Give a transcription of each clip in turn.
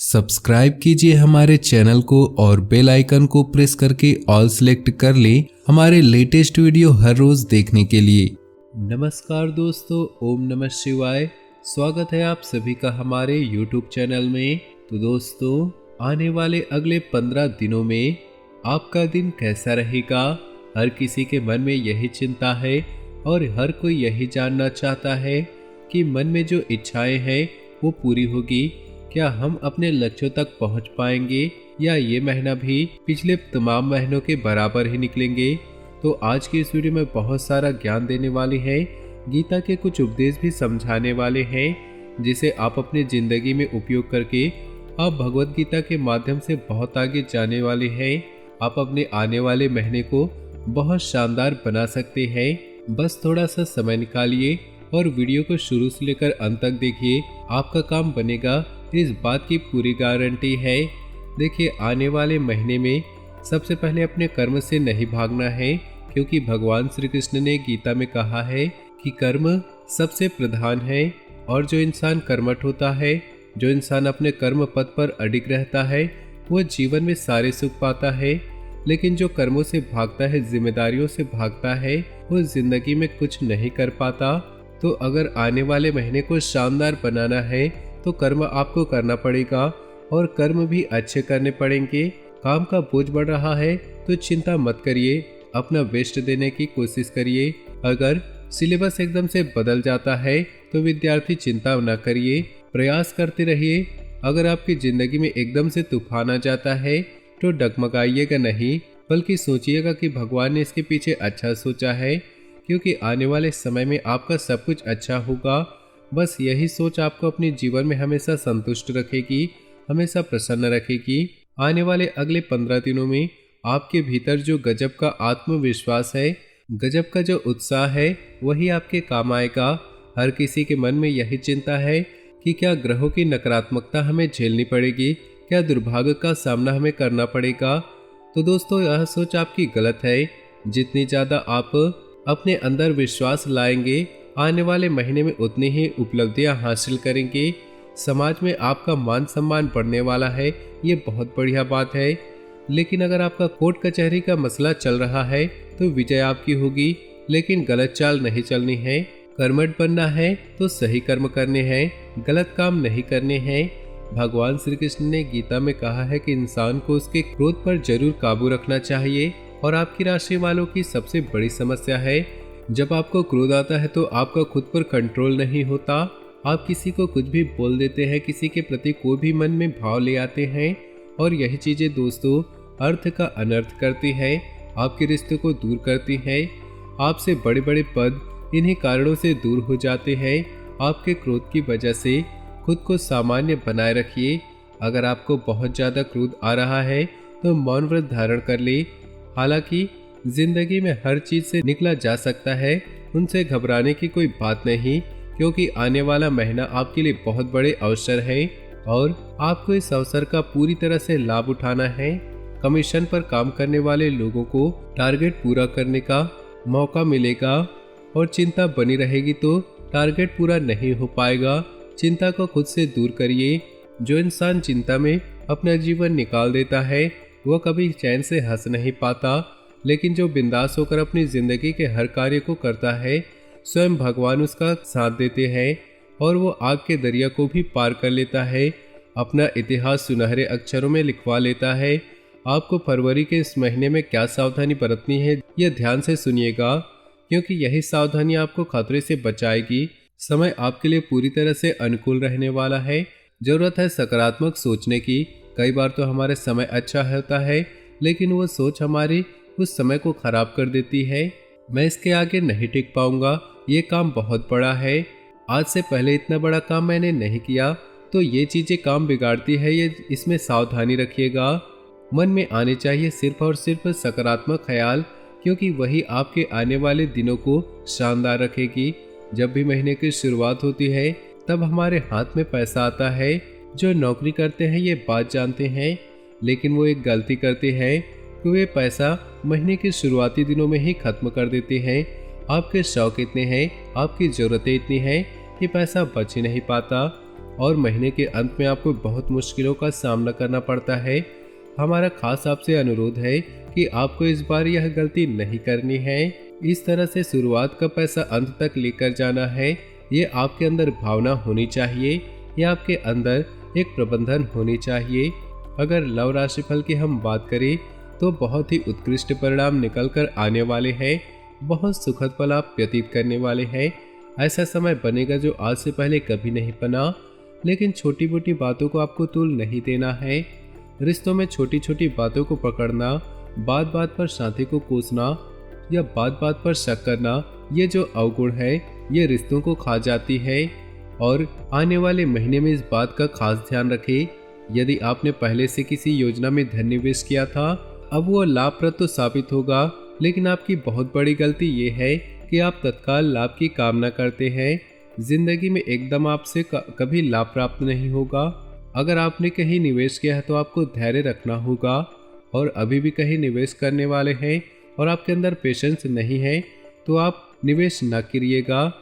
Subscribe कीजिए हमारे channel को और बेल आइकन को प्रेस करके ऑल सेलेक्ट कर लें हमारे लेटेस्ट वीडियो हर रोज देखने के लिए। नमस्कार दोस्तों, ओम नमः शिवाय। स्वागत है आप सभी का हमारे YouTube चैनल में। तो दोस्तों, आने वाले अगले 15 दिनों में आपका दिन कैसा रहेगा, हर किसी के मन में यही चिंता है और हर कोई यही जानना चाहता है कि मन में जो इच्छाएं हैं वो पूरी होगी। क्या हम अपने लक्ष्यों तक पहुंच पाएंगे या ये महीना भी पिछले तमाम महीनों के बराबर ही निकलेंगे। तो आज की इस वीडियो में बहुत सारा ज्ञान देने वाले हैं, गीता के कुछ उपदेश भी समझाने वाले हैं जिसे आप अपनी जिंदगी में उपयोग करके आप भगवत गीता के माध्यम से बहुत आगे जाने वाले हैं। आप अपने आने वाले महीने को बहुत शानदार बना सकते हैं। बस थोड़ा सा समय निकालिए और वीडियो को शुरू से लेकर अंत तक देखिए, आपका काम बनेगा, इस बात की पूरी गारंटी है। देखिए, आने वाले महीने में सबसे पहले अपने कर्म से नहीं भागना है, क्योंकि भगवान श्री कृष्ण ने गीता में कहा है कि कर्म सबसे प्रधान है और जो इंसान कर्मठ होता है, जो इंसान अपने कर्म पथ पर अडिग रहता है, वो जीवन में सारे सुख पाता है। लेकिन जो कर्मों से भागता है, जिम्मेदारियों से भागता है, वो जिंदगी में कुछ नहीं कर पाता। तो अगर आने वाले महीने को शानदार बनाना है तो कर्म आपको करना पड़ेगा और कर्म भी अच्छे करने पड़ेंगे। काम का बोझ बढ़ रहा है तो चिंता मत करिए, अपना बेस्ट देने की कोशिश करिए। अगर सिलेबस एकदम से बदल जाता है तो विद्यार्थी चिंता न करिए, प्रयास करते रहिए। अगर आपकी जिंदगी में एकदम से तूफान आ जाता है तो डगमगाइएगा नहीं, बल्कि सोचिएगा कि भगवान ने इसके पीछे अच्छा सोचा है, क्योंकि आने वाले समय में आपका सब कुछ अच्छा होगा। बस यही सोच आपको अपने जीवन में हमेशा संतुष्ट रखेगी, हमेशा प्रसन्न रखेगी। आने वाले अगले 15 दिनों में आपके भीतर जो गजब का आत्मविश्वास है, गजब का जो उत्साह है, वही आपके काम आएगा। हर किसी के मन में यही चिंता है कि क्या ग्रहों की नकारात्मकता हमें झेलनी पड़ेगी, क्या दुर्भाग्य का सामना हमें करना पड़ेगा। तो दोस्तों, यह सोच आपकी गलत है। जितनी ज़्यादा आप अपने अंदर विश्वास लाएंगे, आने वाले महीने में उतनी ही उपलब्धियां हासिल करेंगे। समाज में आपका मान सम्मान बढ़ने वाला है, ये बहुत बढ़िया बात है। लेकिन अगर आपका कोर्ट कचहरी का मसला चल रहा है तो विजय आपकी होगी, लेकिन गलत चाल नहीं चलनी है। कर्मठ बनना है तो सही कर्म करने हैं, गलत काम नहीं करने हैं। भगवान श्री कृष्ण ने गीता में कहा है कि इंसान को उसके क्रोध पर जरूर काबू रखना चाहिए। और आपकी राशि वालों की सबसे बड़ी समस्या है, जब आपको क्रोध आता है तो आपका खुद पर कंट्रोल नहीं होता। आप किसी को कुछ भी बोल देते हैं, किसी के प्रति कोई भी मन में भाव ले आते हैं, और यही चीजें दोस्तों अर्थ का अनर्थ करती है, आपके रिश्ते को दूर करती है। आपसे बड़े बड़े पद इन्हीं कारणों से दूर हो जाते हैं। आपके क्रोध की वजह से खुद को सामान्य बनाए रखिए। अगर आपको बहुत ज्यादा क्रोध आ रहा है तो मौन व्रत धारण कर ले। हालांकि जिंदगी में हर चीज से निकला जा सकता है, उनसे घबराने की कोई बात नहीं, क्योंकि आने वाला महीना आपके लिए बहुत बड़े अवसर है और आपको इस अवसर का पूरी तरह से लाभ उठाना है। कमीशन पर काम करने वाले लोगों को टारगेट पूरा करने का मौका मिलेगा और चिंता बनी रहेगी तो टारगेट पूरा नहीं हो पाएगा। चिंता को खुद से दूर करिए। जो इंसान चिंता में अपना जीवन निकाल देता है वह कभी चैन से हंस नहीं पाता, लेकिन जो बिंदास होकर अपनी जिंदगी के हर कार्य को करता है, स्वयं भगवान उसका साथ देते हैं और वो आग के दरिया को भी पार कर लेता है, अपना इतिहास सुनहरे अक्षरों में लिखवा लेता है। आपको फरवरी के इस महीने में क्या सावधानी बरतनी है, यह ध्यान से सुनिएगा, क्योंकि यही सावधानी आपको खतरे से बचाएगी। समय आपके लिए पूरी तरह से अनुकूल रहने वाला है। जरूरत है सकारात्मक सोचने की। कई बार तो हमारे समय अच्छा होता है, लेकिन वो सोच हमारी उस समय को खराब कर देती है। मैं इसके आगे नहीं टिक पाऊंगा, ये काम बहुत बड़ा है, आज से पहले इतना बड़ा काम मैंने नहीं किया, तो ये चीजें काम बिगाड़ती है, ये इसमें सावधानी रखिएगा। मन में आने चाहिए सिर्फ और सिर्फ सकारात्मक ख्याल, क्योंकि वही आपके आने वाले दिनों को शानदार रखेगी। जब भी महीने की शुरुआत होती है तब हमारे हाथ में पैसा आता है। जो नौकरी करते हैं ये बात जानते हैं, लेकिन वो एक गलती करते हैं कि वे पैसा महीने के शुरुआती दिनों में ही खत्म कर देते हैं। आपके शौक इतने हैं, आपकी ज़रूरतें इतनी हैं कि पैसा बच ही नहीं पाता। और महीने के अंत में आपको बहुत मुश्किलों का सामना करना पड़ता है। हमारा खास आपसे अनुरोध है कि आपको इस बार यह गलती नहीं करनी है। इस तरह से शुरुआत का पैसा अंत तक लेकर जाना है, ये आपके अंदर भावना होनी चाहिए, ये आपके अंदर एक प्रबंधन होनी चाहिए। अगर लव राशिफल की हम बात करें तो बहुत ही उत्कृष्ट परिणाम निकल कर आने वाले हैं, बहुत सुखद पल आप व्यतीत करने वाले हैं। ऐसा समय बनेगा जो आज से पहले कभी नहीं बना। लेकिन छोटी मोटी बातों को आपको तूल नहीं देना है। रिश्तों में छोटी छोटी बातों को पकड़ना, बात बात पर साथी को कोसना या बात बात पर शक करना, ये जो अवगुण है ये रिश्तों को खा जाती है। और आने वाले महीने में इस बात का खास ध्यान रखें, यदि आपने पहले से किसी योजना में धन निवेश किया था, अब वो लाभप्रद तो साबित होगा, लेकिन आपकी बहुत बड़ी गलती ये है कि आप तत्काल लाभ की कामना करते हैं। जिंदगी में एकदम आपसे कभी लाभ प्राप्त नहीं होगा। अगर आपने कहीं निवेश किया है तो आपको धैर्य रखना होगा, और अभी भी कहीं निवेश करने वाले हैं और आपके अंदर पेशेंस नहीं है तो आप निवेश न करिएगा,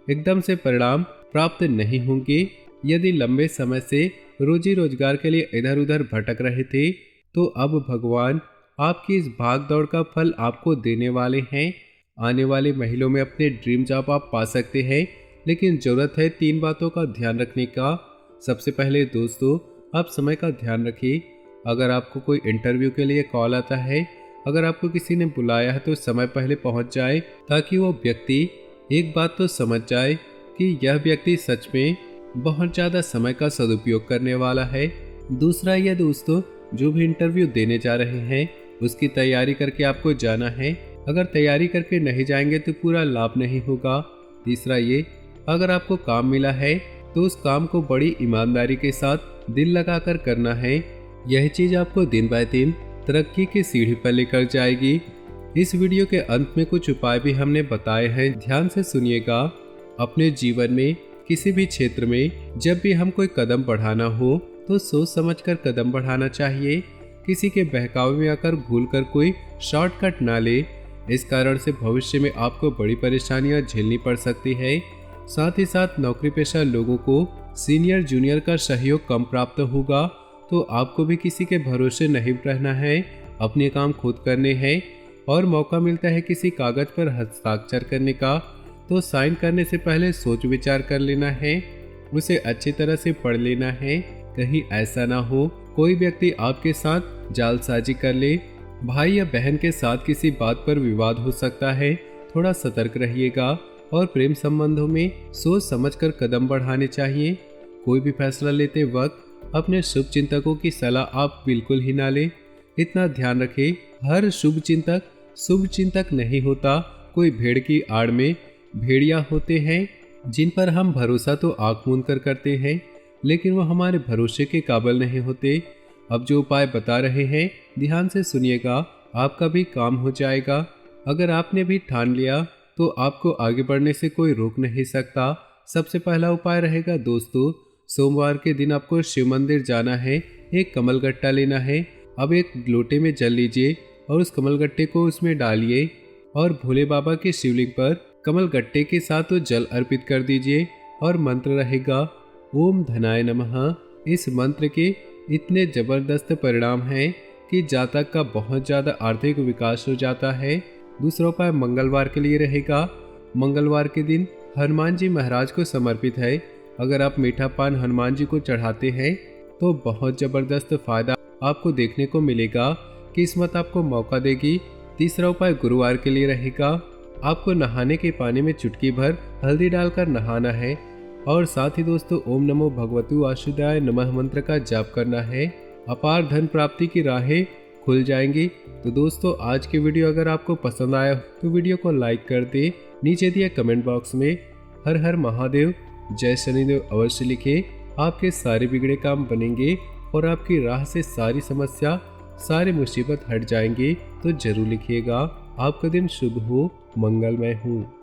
एकदम से परिणाम प्राप्त नहीं होंगे। यदि लंबे समय से रोजी रोजगार के लिए इधर उधर भटक रहे थे तो अब भगवान आपकी इस भाग दौड़ का फल आपको देने वाले हैं। आने वाले महीनों में अपने ड्रीम जॉब आप पा सकते हैं, लेकिन जरूरत है 3 बातों का ध्यान रखने का। सबसे पहले दोस्तों, आप समय का ध्यान रखिए। अगर आपको कोई इंटरव्यू के लिए कॉल आता है, अगर आपको किसी ने बुलाया है तो समय पहले पहुंच जाए, ताकि वो व्यक्ति एक बात तो समझ जाए कि यह व्यक्ति सच में बहुत ज़्यादा समय का सदुपयोग करने वाला है। दूसरा ये दोस्तों, जो भी इंटरव्यू देने जा रहे हैं उसकी तैयारी करके आपको जाना है। अगर तैयारी करके नहीं जाएंगे तो पूरा लाभ नहीं होगा। तीसरा ये, अगर आपको काम मिला है तो उस काम को बड़ी ईमानदारी के साथ दिल लगाकर करना है। यह चीज़ आपको दिन बाय दिन तरक्की की सीढ़ी पर लेकर जाएगी। इस वीडियो के अंत में कुछ उपाय भी हमने बताए हैं, ध्यान से सुनिएगा। अपने जीवन में किसी भी क्षेत्र में जब भी हम कोई कदम बढ़ाना हो तो सोच समझकर कदम बढ़ाना चाहिए। किसी के बहकावे में आकर भूलकर कोई शॉर्टकट ना ले, इस कारण से भविष्य में आपको बड़ी परेशानियां झेलनी पड़ सकती है। साथ ही साथ नौकरी पेशा लोगों को सीनियर जूनियर का सहयोग कम प्राप्त होगा, तो आपको भी किसी के भरोसे नहीं रहना है, अपने काम खुद करने हैं। और मौका मिलता है किसी कागज पर हस्ताक्षर करने का, तो साइन करने से पहले सोच विचार कर लेना है, उसे अच्छी तरह से पढ़ लेना है। कहीं ऐसा ना हो कोई व्यक्ति आपके साथ जालसाजी कर ले। भाई या बहन के साथ किसी बात पर विवाद हो सकता है, थोड़ा सतर्क रहिएगा। और प्रेम संबंधों में सोच समझकर कदम बढ़ाने चाहिए। कोई भी फैसला लेते वक्त अपने शुभ चिंतकों की सलाह आप बिल्कुल ही ना लें। इतना ध्यान रखें, हर शुभ चिंतक नहीं होता। कोई भेड़ की आड़ में भेड़िया होते हैं, जिन पर हम भरोसा तो आँख मूंद कर करते हैं, लेकिन वो हमारे भरोसे के काबिल नहीं होते। अब जो उपाय बता रहे हैं ध्यान से सुनिएगा, आपका भी काम हो जाएगा। अगर आपने भी ठान लिया तो आपको आगे बढ़ने से कोई रोक नहीं सकता। सबसे पहला उपाय रहेगा दोस्तों, सोमवार के दिन आपको शिव मंदिर जाना है, एक कमल गट्टा लेना है। अब एक लोटे में जल लीजिए और उस कमल गट्टे को उसमें डालिए और भोले बाबा के शिवलिंग पर कमल गट्टे के साथ तो जल अर्पित कर दीजिए। और मंत्र रहेगा ओम धनाय नमः। इस मंत्र के इतने जबरदस्त परिणाम हैं कि जातक का बहुत ज़्यादा आर्थिक विकास हो जाता है। दूसरा उपाय मंगलवार के लिए रहेगा। मंगलवार के दिन हनुमान जी महाराज को समर्पित है। अगर आप मीठा पान हनुमान जी को चढ़ाते हैं तो बहुत ज़बरदस्त फायदा आपको देखने को मिलेगा, किस्मत आपको मौका देगी। तीसरा उपाय गुरुवार के लिए रहेगा। आपको नहाने के पानी में चुटकी भर हल्दी डालकर नहाना है और साथ ही दोस्तों ओम नमो भगवते वासुदेवाय नमः मंत्र का जाप करना है। अपार धन प्राप्ति की राहें खुल जाएंगी। तो दोस्तों आज की वीडियो अगर आपको पसंद आया तो वीडियो को लाइक कर दे। नीचे दिए कमेंट बॉक्स में हर हर महादेव जय शनिदेव अवश्य लिखे। आपके सारे बिगड़े काम बनेंगे और आपकी राह से सारी समस्या सारी मुसीबत हट जाएंगी। तो जरूर लिखिएगा। आपका दिन शुभ हो, मंगलमय हो।